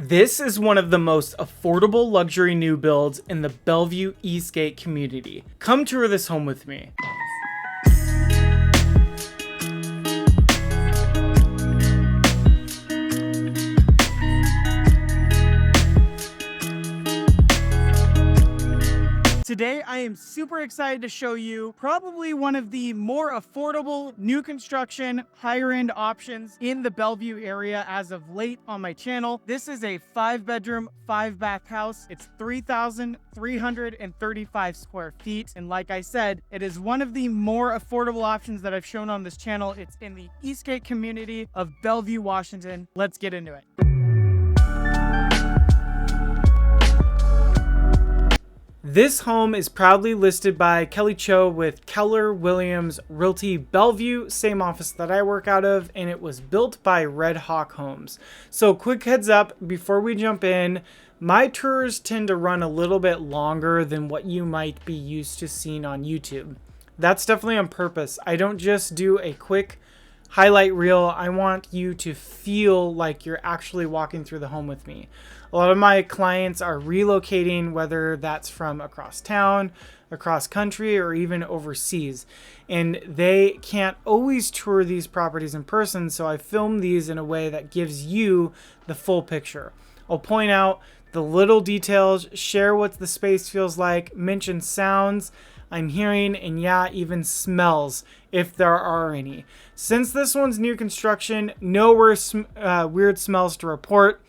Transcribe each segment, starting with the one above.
This is one of the most affordable luxury new builds in the Bellevue Eastgate community. Come tour this home with me. Today, I am super excited to show you probably one of the more affordable new construction, higher end options in the Bellevue area as of late on my channel. This is a 5-bedroom, 5-bath house. It's 3,335 square feet. And like I said, it is one of the more affordable options that I've shown on this channel. It's in the Eastgate community of Bellevue, Washington. Let's get into it. This home is proudly listed by Kelly Cho with Keller Williams Realty Bellevue, same office that I work out of, and it was built by Redhawk Homes. So quick heads up before we jump in, my tours tend to run a little bit longer than what you might be used to seeing on YouTube. That's definitely on purpose. I don't just do a quick highlight reel. I want you to feel like you're actually walking through the home with me. A lot of my clients are relocating, whether that's from across town, across country, or even overseas. And they can't always tour these properties in person, so I film these in a way that gives you the full picture. I'll point out the little details, share what the space feels like, mention sounds I'm hearing, and yeah, even smells, if there are any. Since this one's new construction, no weird smells to report.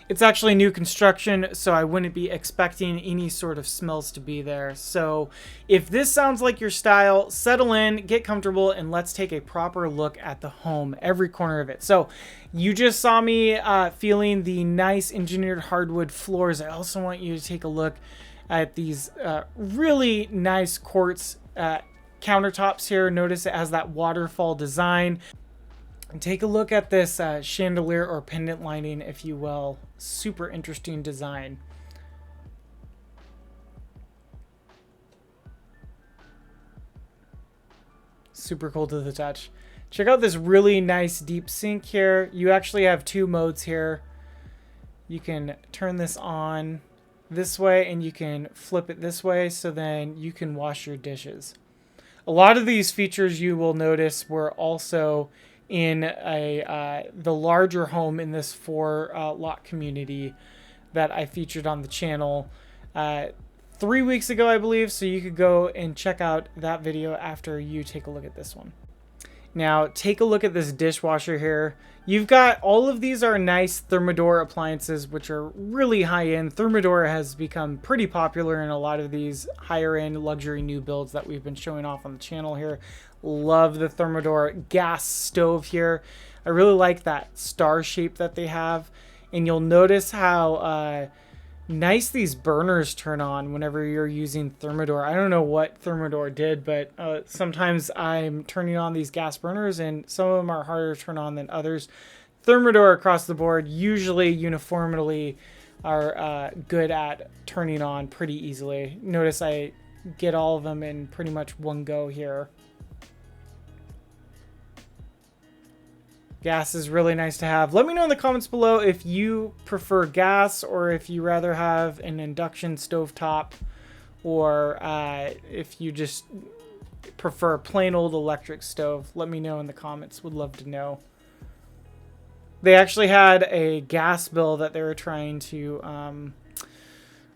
It's actually new construction, so I wouldn't be expecting any sort of smells to be there. So if this sounds like your style, settle in, get comfortable, and let's take a proper look at the home, every corner of it. So you just saw me feeling the nice engineered hardwood floors. I also want you to take a look at these really nice quartz countertops here. Notice it has that waterfall design. And take a look at this chandelier or pendant lining, if you will. Super interesting design. Super cool to the touch. Check out this really nice deep sink here. You actually have two modes here. You can turn this on this way and you can flip it this way, so then you can wash your dishes. A lot of these features you will notice were also in the larger home in this 4-lot community that I featured on the channel 3 weeks ago, I believe. So you could go and check out that video after you take a look at this one. Now take a look at this dishwasher here. You've got all of these are nice Thermador appliances, which are really high end. Thermador has become pretty popular in a lot of these higher end luxury new builds that we've been showing off on the channel here. Love the Thermador gas stove here. I really like that star shape that they have. And you'll notice how nice these burners turn on whenever you're using Thermador. I don't know what Thermador did, but sometimes I'm turning on these gas burners and some of them are harder to turn on than others. Thermador across the board usually uniformly are good at turning on pretty easily. Notice I get all of them in pretty much one go here. Gas is really nice to have. Let me know in the comments below if you prefer gas or if you rather have an induction stovetop, or if you just prefer a plain old electric stove. Let me know in the comments. Would love to know. They actually had a gas bill that they were trying to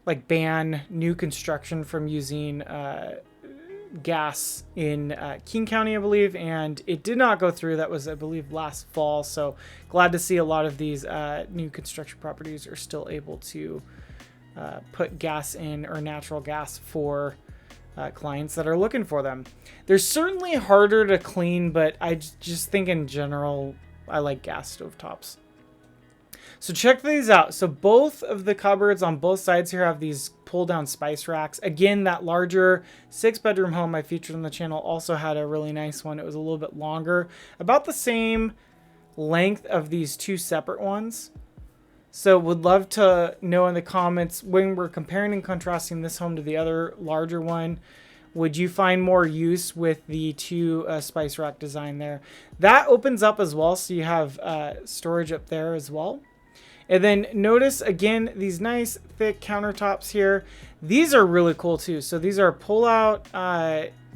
like ban new construction from using gas in King County, I believe, and it did not go through. That was, I believe, last fall. So glad to see a lot of these new construction properties are still able to put gas in, or natural gas, for clients that are looking for them. They're certainly harder to clean, but I just think in general I like gas stovetops. So check these out. So both of the cupboards on both sides here have these pull down spice racks. Again, that larger 6-bedroom home I featured on the channel also had a really nice one. It was a little bit longer, about the same length of these two separate ones. So would love to know in the comments, when we're comparing and contrasting this home to the other larger one, would you find more use with the two spice rack design there? That opens up as well, so you have storage up there as well. And then notice again, these nice thick countertops here. These are really cool too. So these are pull out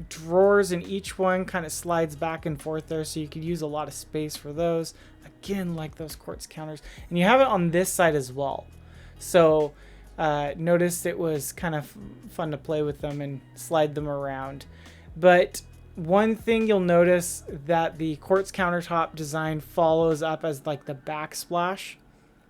drawers, and each one kind of slides back and forth there. So you could use a lot of space for those. Again, like those quartz counters. And you have it on this side as well. So notice it was kind of fun to play with them and slide them around. But one thing you'll notice that the quartz countertop design follows up as like the backsplash,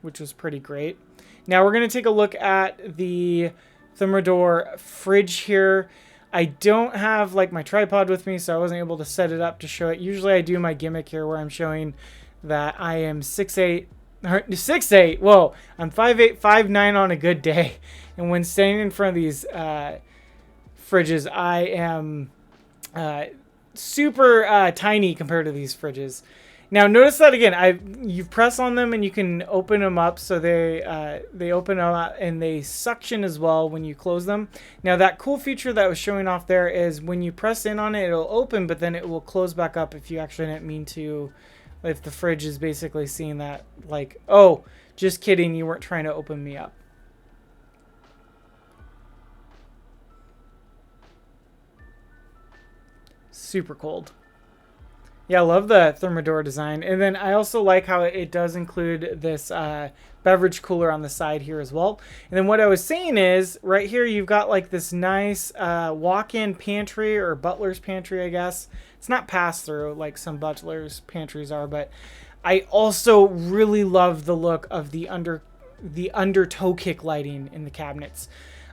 which was pretty great. Now we're going to take a look at the Thermador fridge here. I don't have like my tripod with me, so I wasn't able to set it up to show it. Usually I do my gimmick here where I'm showing that I am 6'8". Whoa, I'm 5'8", 5'9" on a good day. And when standing in front of these fridges, I am super tiny compared to these fridges. Now notice that again, you press on them and you can open them up, so they open up and they suction as well when you close them. Now that cool feature that I was showing off there is when you press in on it, it'll open, but then it will close back up if you actually didn't mean to. If the fridge is basically seeing that, like, oh, just kidding, you weren't trying to open me up. Super cold. Yeah, I love the Thermador design. And then I also like how it does include this beverage cooler on the side here as well. And then what I was saying is, right here you've got like this nice walk-in pantry, or butler's pantry, I guess. It's not pass-through like some butler's pantries are, but I also really love the look of the under toe kick lighting in the cabinets.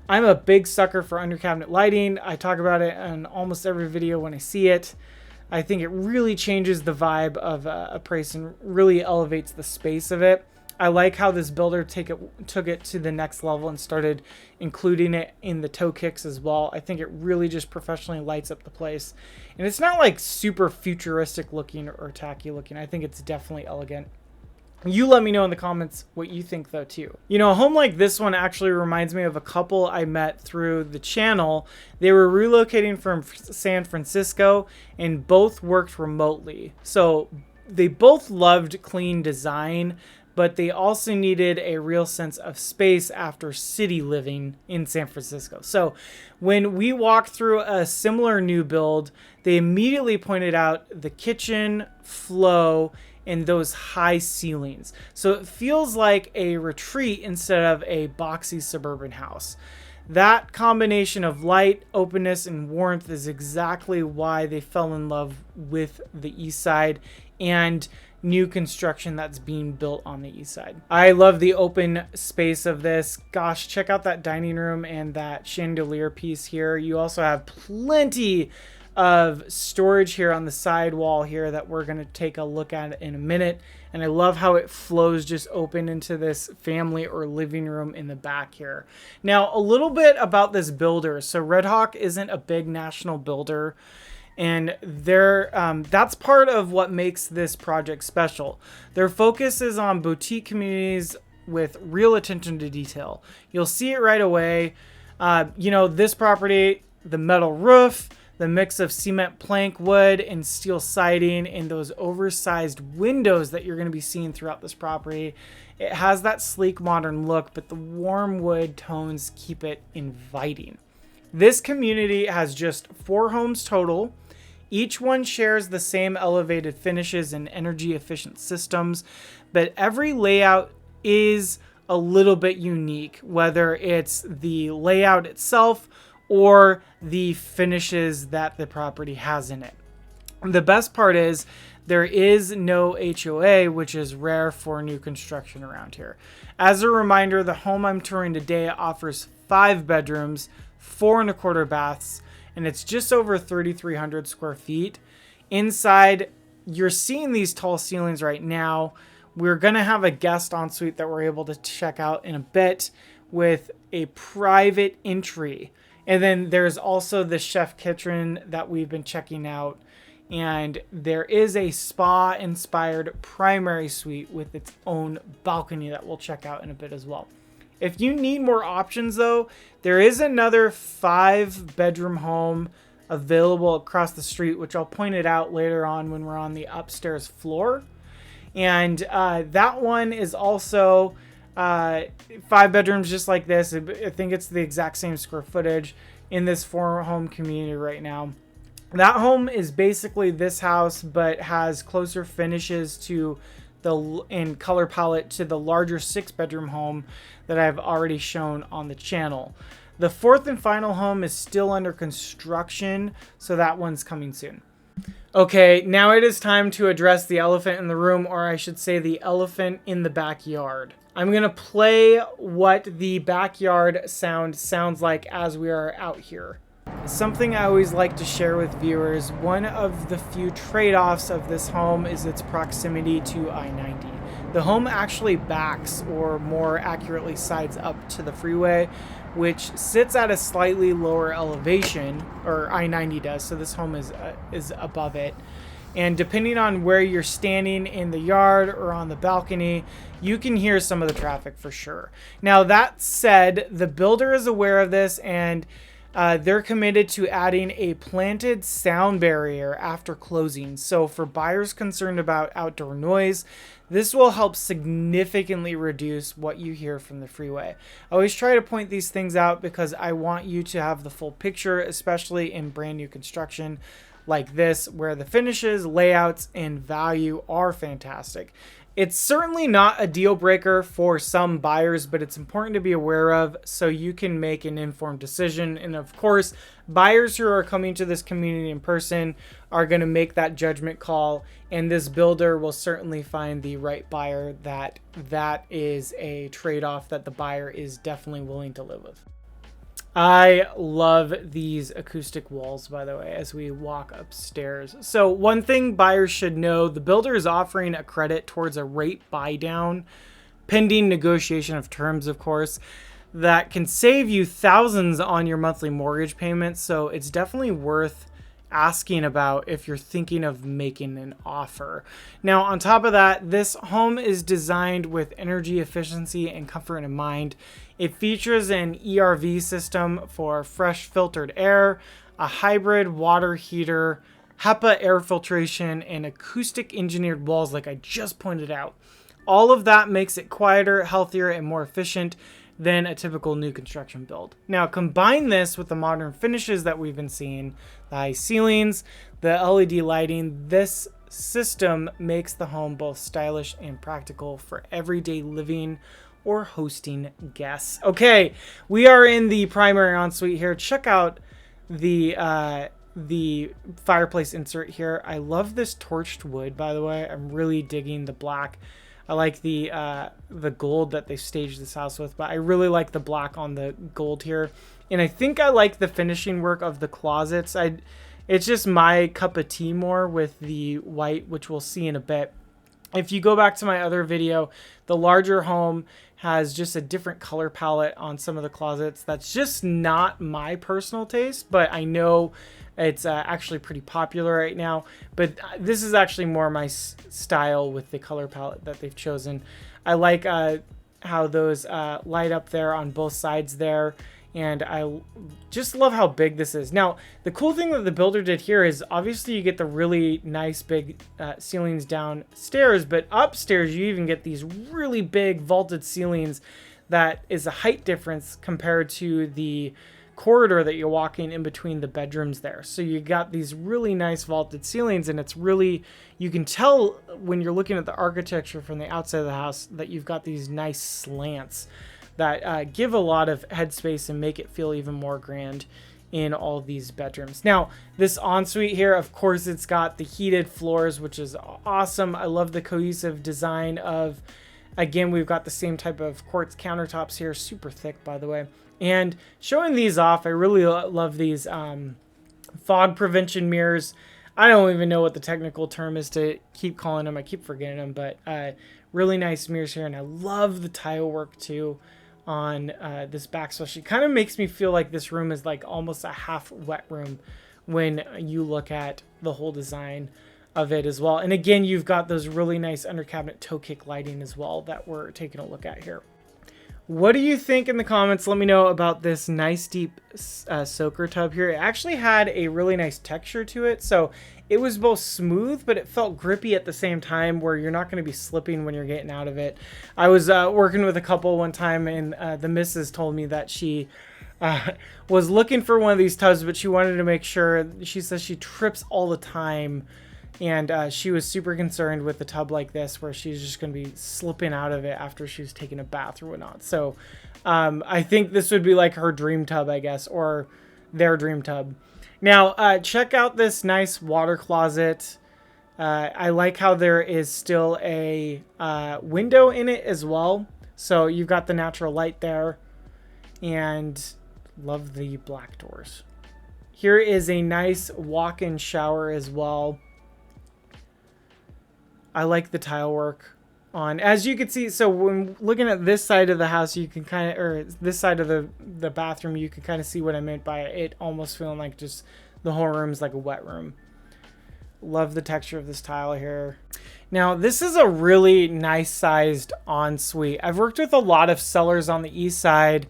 I'm a big sucker for under cabinet lighting. I talk about it in almost every video when I see it. I think it really changes the vibe of a place and really elevates the space of it. I like how this builder took it to the next level and started including it in the toe kicks as well. I think it really just professionally lights up the place. And it's not like super futuristic looking or tacky looking. I think it's definitely elegant. You let me know in the comments what you think though too. You know, a home like this one actually reminds me of a couple I met through the channel. They were relocating from San Francisco and both worked remotely. So they both loved clean design, but they also needed a real sense of space after city living in San Francisco. So when we walked through a similar new build, they immediately pointed out the kitchen flow and those high ceilings. So it feels like a retreat instead of a boxy suburban house. That combination of light, openness, and warmth is exactly why they fell in love with the east side and new construction that's being built on the east side. I love the open space of this. Gosh, check out that dining room and that chandelier piece here. You also have plenty of storage here on the side wall here that we're going to take a look at in a minute. And I love how it flows just open into this family or living room in the back here. Now, a little bit about this builder. So Redhawk isn't a big national builder, and that's part of what makes this project special. Their focus is on boutique communities with real attention to detail. You'll see it right away. You know, this property, the metal roof, the mix of cement plank wood and steel siding, and those oversized windows that you're going to be seeing throughout this property. It has that sleek modern look, but the warm wood tones keep it inviting. This community has just 4 homes total. Each one shares the same elevated finishes and energy efficient systems, but every layout is a little bit unique, whether it's the layout itself or the finishes that the property has in it. The best part is there is no HOA, which is rare for new construction around here. As a reminder, the home I'm touring today offers 5 bedrooms, 4.25 baths, and it's just over 3,300 square feet. Inside, you're seeing these tall ceilings right now. We're gonna have a guest ensuite that we're able to check out in a bit with a private entry. And then there's also the chef kitchen that we've been checking out. And there is a spa-inspired primary suite with its own balcony that we'll check out in a bit as well. If you need more options though, there is another 5-bedroom home available across the street, which I'll point it out later on when we're on the upstairs floor. And that one is also 5 bedrooms just like this. I think it's the exact same square footage in this 4-home community right now. That home is basically this house, but has closer finishes to in color palette to the larger 6-bedroom home that I've already shown on the channel. The 4th and final home is still under construction, so that one's coming soon. Okay, now it is time to address the elephant in the room, or I should say the elephant in the backyard. I'm going to play what the backyard sounds like as we are out here. Something I always like to share with viewers, one of the few trade-offs of this home is its proximity to I-90. The home actually backs, or more accurately sides up to the freeway, which sits at a slightly lower elevation, or I-90 does, so this home is above it. And depending on where you're standing in the yard or on the balcony, you can hear some of the traffic for sure. Now that said, the builder is aware of this, and they're committed to adding a planted sound barrier after closing. So for buyers concerned about outdoor noise, this will help significantly reduce what you hear from the freeway. I always try to point these things out because I want you to have the full picture, especially in brand new construction like this, where the finishes, layouts, and value are fantastic. It's certainly not a deal breaker for some buyers, but it's important to be aware of so you can make an informed decision. And of course, buyers who are coming to this community in person are going to make that judgment call, and this builder will certainly find the right buyer that is a trade-off that the buyer is definitely willing to live with. I love these acoustic walls, by the way, as we walk upstairs. So one thing buyers should know, the builder is offering a credit towards a rate buy down, pending negotiation of terms, of course, that can save you thousands on your monthly mortgage payments. So it's definitely worth asking about if you're thinking of making an offer. Now, on top of that, this home is designed with energy efficiency and comfort in mind. It features an ERV system for fresh filtered air, a hybrid water heater, HEPA air filtration, and acoustic engineered walls like I just pointed out. All of that makes it quieter, healthier, and more efficient than a typical new construction build. Now combine this with the modern finishes that we've been seeing, the high ceilings, the LED lighting. This system makes the home both stylish and practical for everyday living or hosting guests. Okay, we are in the primary ensuite here. Check out the fireplace insert here. I love this torched wood, by the way. I'm really digging the black. I like the gold that they staged this house with, but I really like the black on the gold here. And I think I like the finishing work of the closets. It's just my cup of tea more with the white, which we'll see in a bit. If you go back to my other video, the larger home has just a different color palette on some of the closets. That's just not my personal taste, but I know it's actually pretty popular right now. But this is actually more my style with the color palette that they've chosen. I like how those light up there on both sides there. And I just love how big this is. Now, the cool thing that the builder did here is obviously you get the really nice big ceilings downstairs, but upstairs you even get these really big vaulted ceilings that is a height difference compared to the corridor that you're walking in between the bedrooms there. So you got these really nice vaulted ceilings, and it's really, you can tell when you're looking at the architecture from the outside of the house that you've got these nice slants that give a lot of headspace and make it feel even more grand in all of these bedrooms. Now, this ensuite here, of course, it's got the heated floors, which is awesome. I love the cohesive design of, again, we've got the same type of quartz countertops here, super thick, by the way. And showing these off, I really love these fog prevention mirrors. I don't even know what the technical term is to keep calling them. I keep forgetting them, but really nice mirrors here. And I love the tile work too on this back, especially. Kind of makes me feel like this room is like almost a half wet room when you look at the whole design of it as well. And again, you've got those really nice under cabinet toe kick lighting as well that we're taking a look at here. What do you think in the comments? Let me know about this nice deep soaker tub here. It actually had a really nice texture to it. So it was both smooth, but it felt grippy at the same time, where you're not going to be slipping when you're getting out of it. I was working with a couple one time, and the missus told me that she was looking for one of these tubs, but she wanted to make sure. She says she trips all the time, and she was super concerned with a tub like this, where she's just going to be slipping out of it after she's taken a bath or whatnot. So I think this would be like her dream tub, I guess, or their dream tub. Now, check out this nice water closet. I like how there is still a window in it as well. So you've got the natural light there, and love the black doors. Here is a nice walk-in shower as well. I like the tile work on, as you can see. So when looking at this side of the house, you can kind of, or this side of the bathroom, you can kind of see what I meant by it almost feeling like just the whole room is like a wet room. Love the texture of this tile here. Now, this is a really nice sized ensuite. I've worked with a lot of sellers on the east side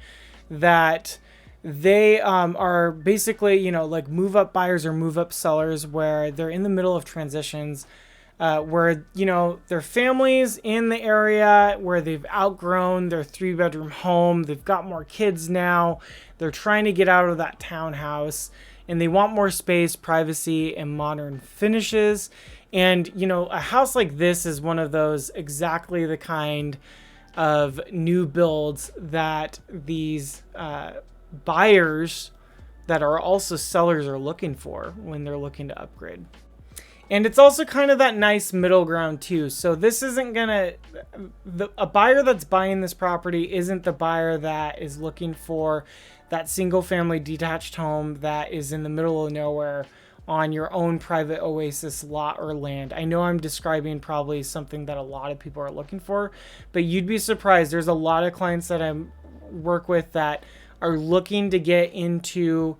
that they are basically, you know, like move up buyers or move up sellers, where they're in the middle of transitions. Where, you know, their families in the area, where they've outgrown their 3-bedroom home. They've got more kids now. They're trying to get out of that townhouse, and they want more space, privacy, and modern finishes. And, you know, a house like this is one of those, exactly the kind of new builds that these buyers that are also sellers are looking for when they're looking to upgrade. And it's also kind of that nice middle ground too. So this isn't gonna, a buyer that's buying this property isn't the buyer that is looking for that single family detached home that is in the middle of nowhere on your own private oasis lot or land. I know I'm describing probably something that a lot of people are looking for, but you'd be surprised. There's a lot of clients that I work with that are looking to get into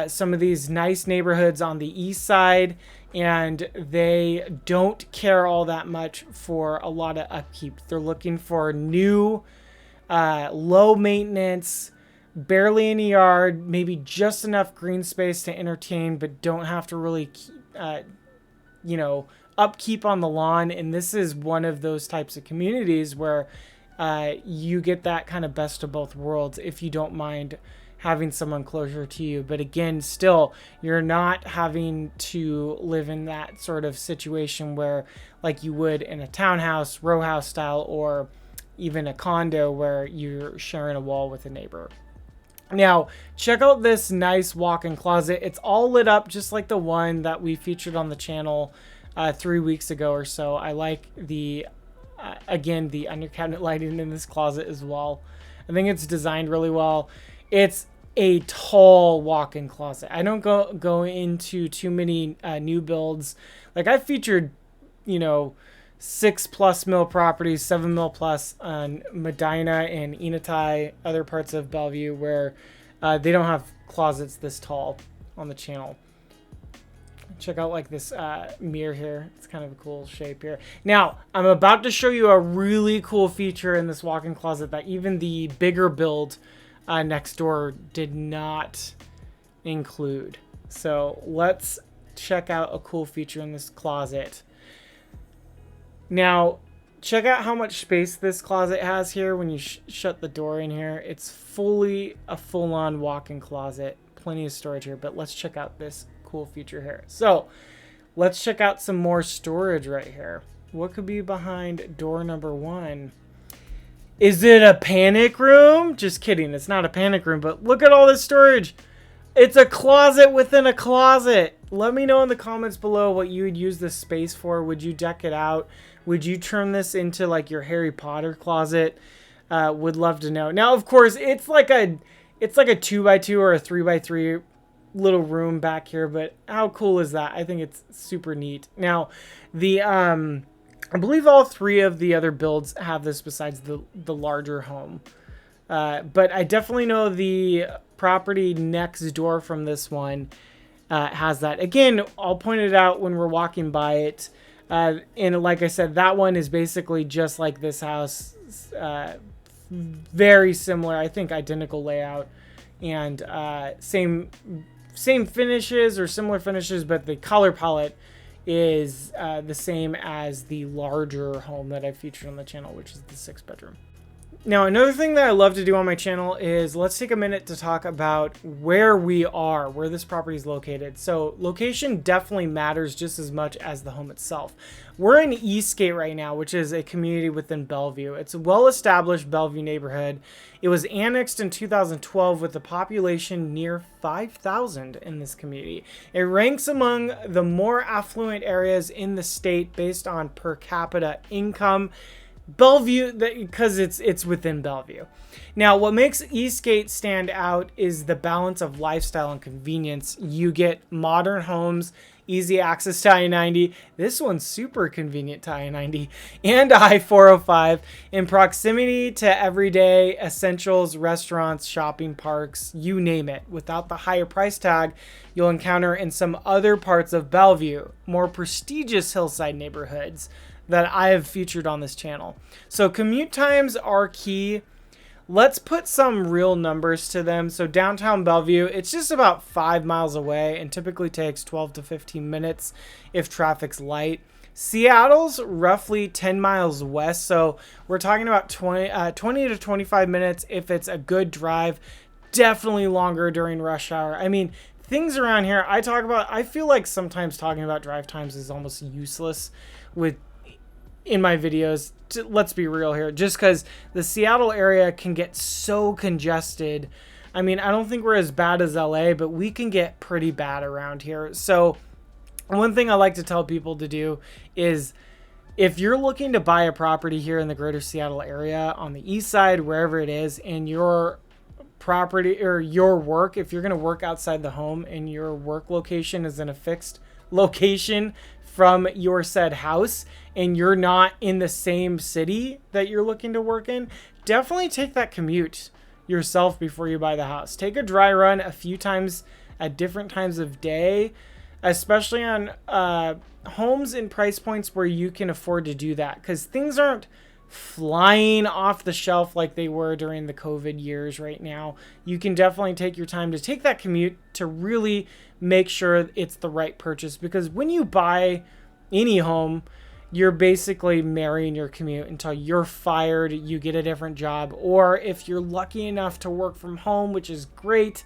some of these nice neighborhoods on the east side, and they don't care all that much for a lot of upkeep. They're looking for new, low maintenance, barely any yard, maybe just enough green space to entertain, but don't have to really, you know, upkeep on the lawn. And this is one of those types of communities where you get that kind of best of both worlds if you don't mind having someone closer to you. But again, still, you're not having to live in that sort of situation where, like you would in a townhouse, row house style, or even a condo where you're sharing a wall with a neighbor. Now, check out this nice walk-in closet. It's all lit up just like the one that we featured on the channel 3 weeks ago or so. I like the, again, the under cabinet lighting in this closet as well. I think it's designed really well. It's a tall walk-in closet. I don't go into too many new builds. Like I featured, you know, 6+ mil properties, 7 mil plus on Medina and Eastgate, other parts of Bellevue where they don't have closets this tall on the channel. Check out like this mirror here. It's kind of a cool shape here. Now, I'm about to show you a really cool feature in this walk-in closet that even the bigger build next door did not include. So let's check out a cool feature in this closet. Now, check out how much space this closet has here when you shut the door in here. It's fully a full-on walk-in closet. Plenty of storage here, but let's check out this cool feature here. So let's check out some more storage right here. What could be behind door number 1? Is it a panic room? Just kidding. It's not a panic room, but look at all this storage. It's a closet within a closet. Let me know in the comments below what you would use this space for. Would you deck it out? Would you turn this into like your Harry Potter closet? Would love to know. Now, of course, it's like a 2x2 or a 3x3 little room back here, but how cool is that? I think it's super neat. Now, the I believe all 3 of the other builds have this besides the larger home. But I definitely know the property next door from this one has that. Again, I'll point it out when we're walking by it. And like I said, that one is basically just like this house. Very similar, I think identical layout. And same finishes or similar finishes, but the color palette is the same as the larger home that I've featured on the channel, which is the 6-bedroom. Now, another thing that I love to do on my channel is let's take a minute to talk about where we are, where this property is located. So location definitely matters just as much as the home itself. We're in Eastgate right now, which is a community within Bellevue. It's a well-established Bellevue neighborhood. It was annexed in 2012 with a population near 5,000 in this community. It ranks among the more affluent areas in the state based on per capita income. Bellevue, because it's within Bellevue. Now, what makes Eastgate stand out is the balance of lifestyle and convenience. You get modern homes, easy access to I-90. This one's super convenient to I-90 and I-405 in proximity to everyday essentials, restaurants, shopping parks, you name it, without the higher price tag you'll encounter in some other parts of Bellevue, more prestigious hillside neighborhoods that I have featured on this channel. So commute times are key. Let's put some real numbers to them. So downtown Bellevue, it's just about 5 miles away and typically takes 12 to 15 minutes if traffic's light. Seattle's roughly 10 miles west, so we're talking about 20 to 25 minutes if it's a good drive. Definitely longer during rush hour. I mean, things around here I feel like sometimes talking about drive times is almost useless in my videos. Let's be real here, just because the Seattle area can get so congested. I mean, I don't think we're as bad as LA, but we can get pretty bad around here. So one thing I like to tell people to do is if you're looking to buy a property here in the greater Seattle area on the east side, wherever it is, and your property or your work, if you're going to work outside the home and your work location is in a fixed location from your said house and you're not in the same city that you're looking to work in, definitely take that commute yourself before you buy the house. Take a dry run a few times at different times of day, especially on homes and price points where you can afford to do that, because things aren't flying off the shelf like they were during the COVID years right now. You can definitely take your time to take that commute to really make sure it's the right purchase, because when you buy any home, you're basically marrying your commute until you're fired, you get a different job, or if you're lucky enough to work from home, which is great.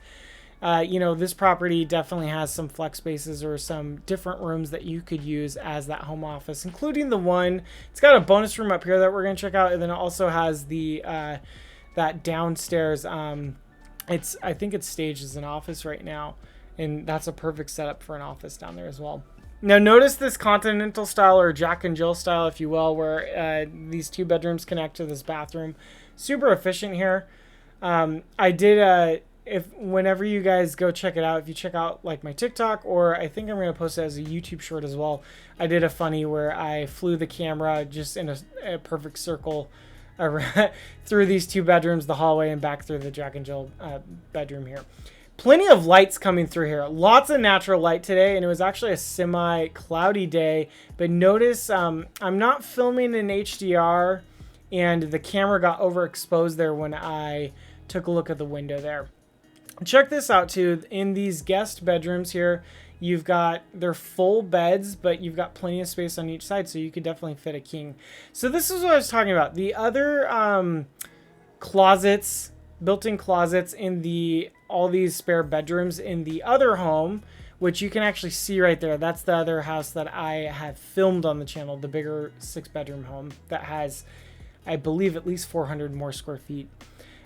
This property definitely has some flex spaces or some different rooms that you could use as that home office, including the one, it's got a bonus room up here that we're going to check out. And then it also has the, that downstairs, I think it's staged as an office right now. And that's a perfect setup for an office down there as well. Now notice this continental style, or Jack and Jill style, if you will, where these 2 bedrooms connect to this bathroom. Super efficient here. Whenever you guys go check it out, if you check out like my TikTok, or I think I'm going to post it as a YouTube short as well, I did a funny where I flew the camera just in a perfect circle through these 2 bedrooms, the hallway, and back through the Jack and Jill bedroom here. Plenty of lights coming through here. Lots of natural light today, and it was actually a semi-cloudy day. But notice I'm not filming in HDR, and the camera got overexposed there when I took a look at the window there. Check this out too. In these guest bedrooms here, they're full beds, but you've got plenty of space on each side, so you could definitely fit a king. So this is what I was talking about. The other closets, built-in closets in all these spare bedrooms in the other home, which you can actually see right there. That's the other house that I have filmed on the channel, the bigger 6-bedroom home that has, I believe, at least 400 more square feet.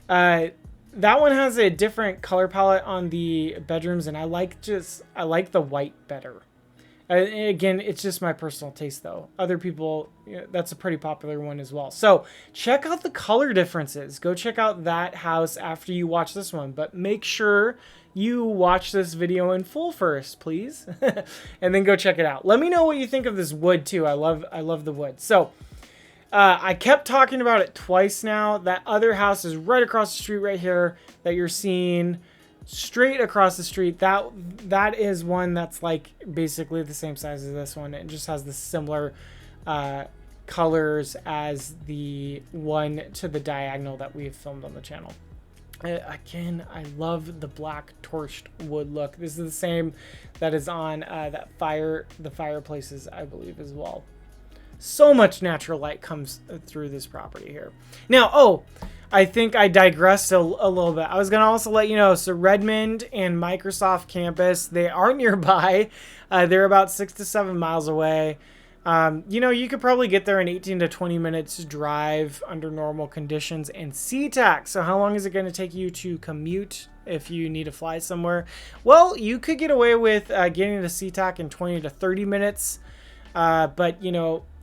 That one has a different color palette on the bedrooms, and I like the white better. Again, it's just my personal taste, though. Other people, that's a pretty popular one as well. So check out the color differences. Go check out that house after you watch this one, but make sure you watch this video in full first, please, and then go check it out. Let me know what you think of this wood too. I love the wood. So I kept talking about it twice now. That other house is right across the street right here that you're seeing. Straight across the street, that is one that's like basically the same size as this one. It just has the similar colors as the one to the diagonal that we've filmed on the channel. Again, I love the black torched wood look. This is the same that is on the fireplaces, I believe, as well. So much natural light comes through this property here. Now, I think I digressed a little bit. I was going to also let you know, so Redmond and Microsoft campus, they are nearby. They're about 6 to 7 miles away. You could probably get there in 18 to 20 minutes drive under normal conditions. And SeaTac, so how long is it going to take you to commute if you need to fly somewhere? Well, you could get away with getting to SeaTac in 20 to 30 minutes. But,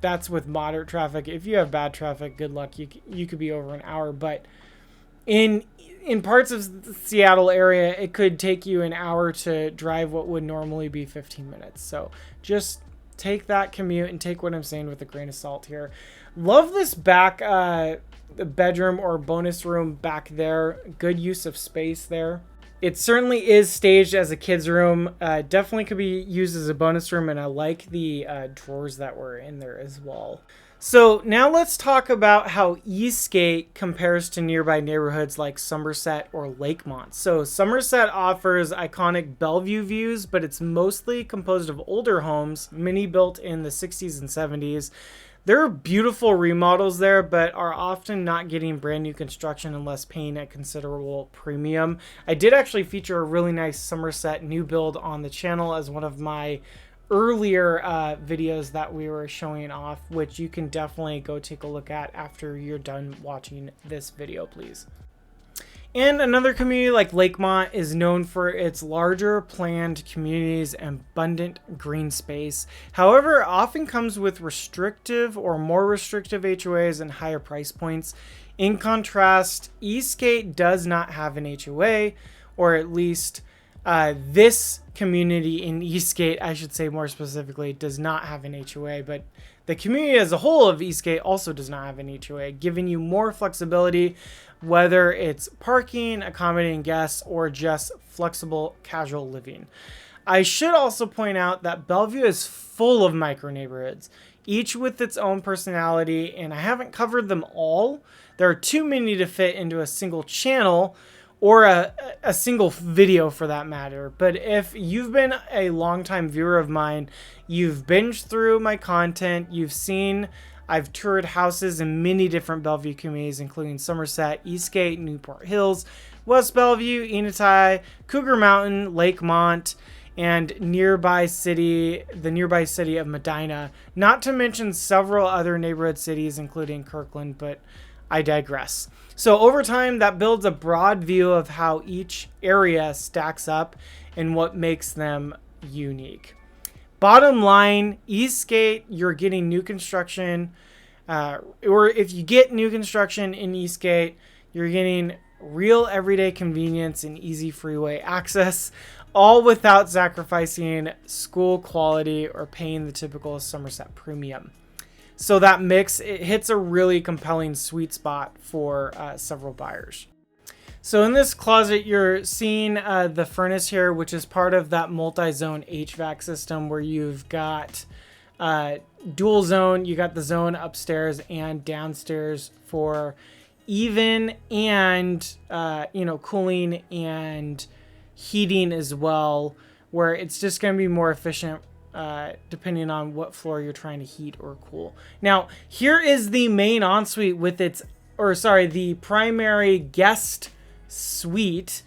that's with moderate traffic. If you have bad traffic, good luck. You could be over an hour. But in parts of the Seattle area, it could take you an hour to drive what would normally be 15 minutes. So just take that commute and take what I'm saying with a grain of salt here. Love this back bedroom or bonus room back there. Good use of space there. It certainly is staged as a kid's room. Definitely could be used as a bonus room, and I like the drawers that were in there as well. So now let's talk about how Eastgate compares to nearby neighborhoods like Somerset or Lakemont. So Somerset offers iconic Bellevue views, but it's mostly composed of older homes, many built in the 60s and 70s. There are beautiful remodels there, but are often not getting brand new construction unless paying a considerable premium. I did actually feature a really nice Somerset new build on the channel as one of my earlier videos that we were showing off, which you can definitely go take a look at after you're done watching this video, please. And another community like Lakemont is known for its larger planned communities and abundant green space. However, it often comes with restrictive or more restrictive HOAs and higher price points. In contrast, Eastgate does not have an HOA, or at least this community in Eastgate, I should say more specifically, does not have an HOA, but the community as a whole of Eastgate also does not have an HOA, giving you more flexibility, whether it's parking, accommodating guests, or just flexible casual living. I should also point out that Bellevue is full of micro neighborhoods, each with its own personality, and I haven't covered them all. There are too many to fit into a single channel, or a single video for that matter. But if you've been a longtime viewer of mine, you've binged through my content, you've seen I've toured houses in many different Bellevue communities, including Somerset, Eastgate, Newport Hills, West Bellevue, Enetai, Cougar Mountain, Lakemont, and the nearby city of Medina, not to mention several other neighborhood cities, including Kirkland, but I digress. So over time, that builds a broad view of how each area stacks up and what makes them unique. Bottom line, Eastgate, you're getting new construction, or if you get new construction in Eastgate, you're getting real everyday convenience and easy freeway access, all without sacrificing school quality or paying the typical Somerset premium. So that mix, it hits a really compelling sweet spot for several buyers. So in this closet, you're seeing the furnace here, which is part of that multi-zone HVAC system where you've got dual zone. You got the zone upstairs and downstairs for even and, cooling and heating as well, where it's just going to be more efficient depending on what floor you're trying to heat or cool. Now, here is the main ensuite with the primary guest suite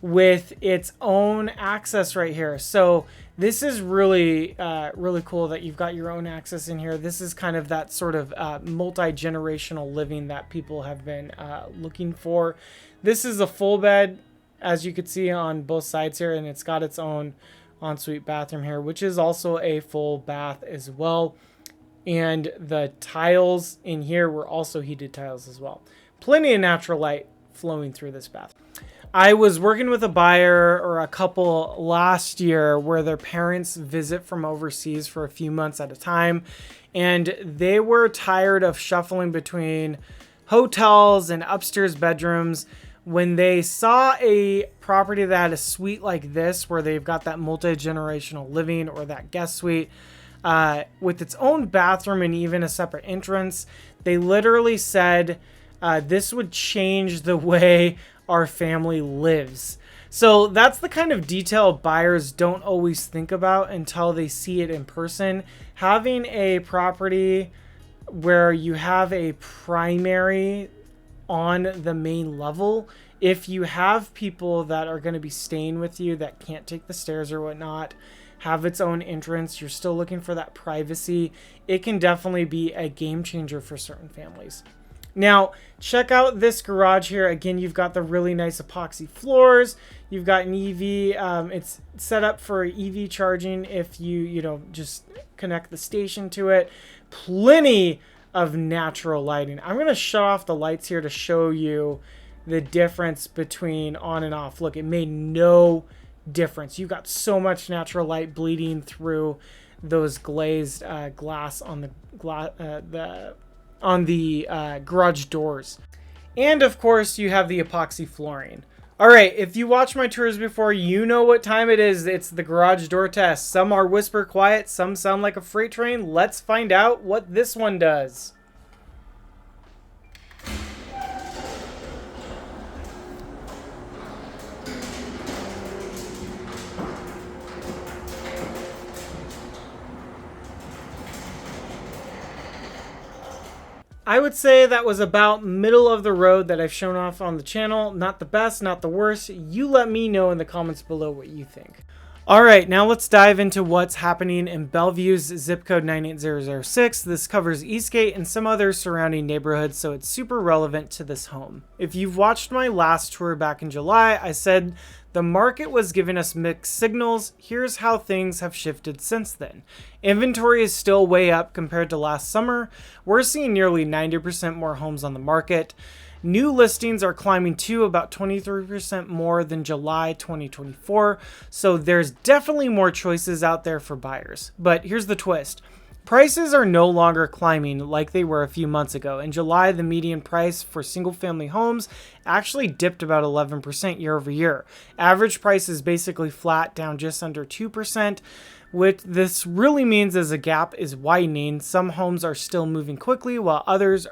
with its own access right here. So this is really, really cool that you've got your own access in here. This is kind of that sort of multi-generational living that people have been looking for. This is a full bed, as you could see on both sides here, and it's got its own ensuite bathroom here, which is also a full bath as well. And the tiles in here were also heated tiles as well. Plenty of natural light flowing through this bath. I was working with a buyer or a couple last year where their parents visit from overseas for a few months at a time, and they were tired of shuffling between hotels and upstairs bedrooms. When they saw a property that had a suite like this, where they've got that multi-generational living or that guest suite with its own bathroom and even a separate entrance, they literally said this would change the way our family lives. So that's the kind of detail buyers don't always think about until they see it in person. Having a property where you have a primary on the main level, if you have people that are going to be staying with you that can't take the stairs or whatnot, have its own entrance, you're still looking for that privacy, it can definitely be a game changer for certain families. Now, check out this garage here. Again, you've got the really nice epoxy floors. You've got an EV. It's set up for EV charging if you just connect the station to it. Plenty of natural lighting. I'm going to shut off the lights here to show you the difference between on and off. Look, it made no difference. You got so much natural light bleeding through those glazed glass on the garage doors. And of course you have the epoxy flooring. All right, if you watched my tours before, you know what time it is. It's the garage door test. Some are whisper quiet, some sound like a freight train. Let's find out what this one does. I would say that was about middle of the road that I've shown off on the channel. Not the best, not the worst. You let me know in the comments below what you think. All right, now let's dive into what's happening in Bellevue's zip code 98006. This covers Eastgate and some other surrounding neighborhoods, so it's super relevant to this home. If you've watched my last tour back in July, I said the market was giving us mixed signals. Here's how things have shifted since then. Inventory is still way up compared to last summer. We're seeing nearly 90% more homes on the market. New listings are climbing to about 23% more than July 2024. So there's definitely more choices out there for buyers. But here's the twist. Prices are no longer climbing like they were a few months ago. In July, the median price for single-family homes actually dipped about 11% year over year. Average price is basically flat, down just under 2%. What this really means is a gap is widening. Some homes are still moving quickly, while others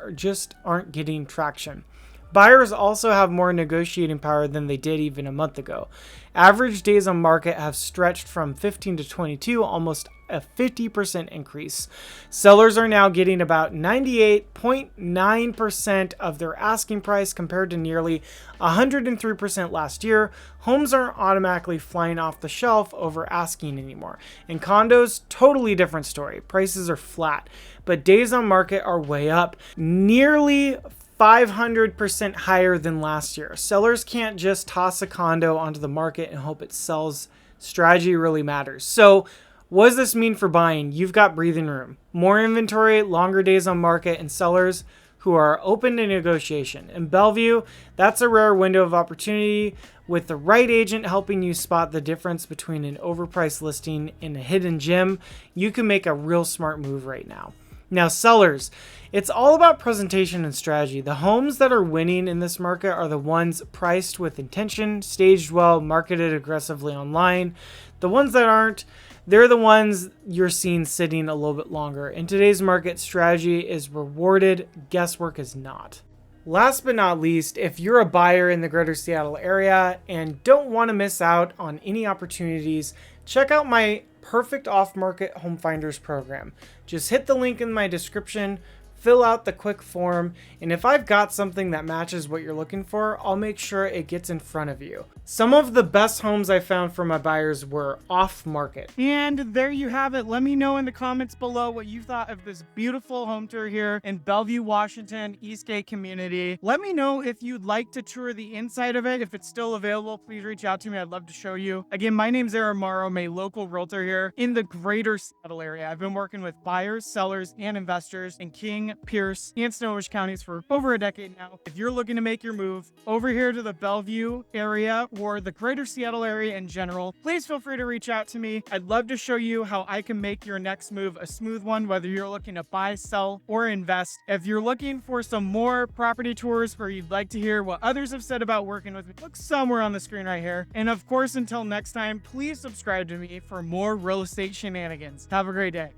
aren't getting traction. Buyers also have more negotiating power than they did even a month ago. Average days on market have stretched from 15 to 22, almost a 50% increase. Sellers are now getting about 98.9% of their asking price compared to nearly 103% last year. Homes aren't automatically flying off the shelf over asking anymore. In condos, totally different story. Prices are flat, but days on market are way up. Nearly 500% higher than last year. Sellers can't just toss a condo onto the market and hope it sells. Strategy really matters. So what does this mean for buying? You've got breathing room, more inventory, longer days on market, and sellers who are open to negotiation. In Bellevue, that's a rare window of opportunity. With the right agent helping you spot the difference between an overpriced listing and a hidden gem, you can make a real smart move right now. Now, sellers, it's all about presentation and strategy. The homes that are winning in this market are the ones priced with intention, staged well, marketed aggressively online. The ones that aren't, they're the ones you're seeing sitting a little bit longer. In today's market, strategy is rewarded, guesswork is not. Last but not least, if you're a buyer in the greater Seattle area and don't want to miss out on any opportunities, check out my Perfect Off-Market Home Finders program. Just hit the link in my description, fill out the quick form, and if I've got something that matches what you're looking for, I'll make sure it gets in front of you. Some of the best homes I found for my buyers were off-market. And there you have it. Let me know in the comments below what you thought of this beautiful home tour here in Bellevue, Washington, Eastgate community. Let me know if you'd like to tour the inside of it. If it's still available, please reach out to me. I'd love to show you. Again, my name's Aaron Morrow. I'm a local realtor here in the greater Seattle area. I've been working with buyers, sellers, and investors in King, Pierce, and Snohomish counties for over a decade now. If you're looking to make your move over here to the Bellevue area or the greater Seattle area in general, please feel free to reach out to me. I'd love to show you how I can make your next move a smooth one, whether you're looking to buy, sell, or invest. If you're looking for some more property tours or you'd like to hear what others have said about working with me, look somewhere on the screen right here. And of course, until next time, please subscribe to me for more real estate shenanigans. Have a great day.